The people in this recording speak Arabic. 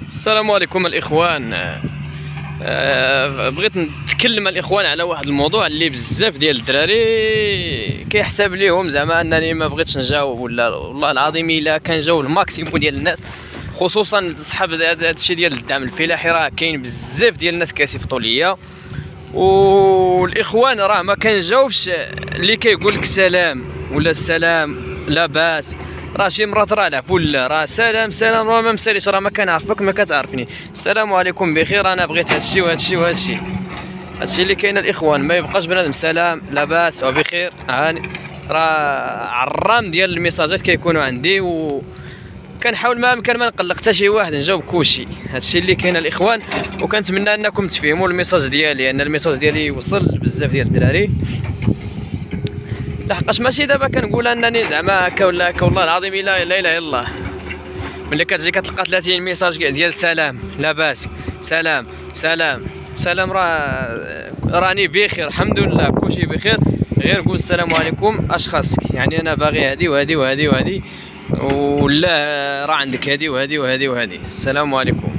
السلام عليكم الاخوان. بغيت نتكلم الاخوان على واحد الموضوع اللي بزاف ديال الدراري كيحسب ليهم زعما انني ما بغيتش نجاوب، ولا والله العظيم الا كنجاوب الماكسيموم ديال الناس، خصوصا صحاب هذا الشيء ديال الدعم الفلاحي. راه كاين بزاف ديال الناس كيصيفطوا ليا، والاخوان راه ما كنجاوبش اللي كيقول لك سلام ولا السلام لاباس. راه شي مرات راه العفو، راه سلام سلام، راه ما مساليش، راه ما كنعرفك ما كتعرفني. السلام عليكم بخير، انا بغيت هادشي وهادشي وهادشي. هادشي اللي كاين الاخوان، ما يبقاش بنادم سلام لاباس وبخير. هاني راه عرام ديال الميساجات كيكونوا عندي، و كنحاول ما امكن ما نقلق حتى شي واحد، نجاوب كلشي. هادشي اللي كاين الاخوان، وكنتمنى انكم تفهموا الميساج ديالي، ان الميساج ديالي يوصل بزاف ديال الدراري. لحقاش ماشي دابا كنقول انني زعما هكا ولا هكا، والله العظيم الا لا اله الا الله. ملي كتجي كتلقى 30 ميساج ديال سلام لاباس، سلام سلام سلام، راني بخير الحمد لله كلشي بخير، غير قول السلام عليكم اشخاصك. يعني انا باغي هادي وهادي وهادي وهادي، ولا راه عندك هادي وهادي وهادي وهادي. السلام عليكم.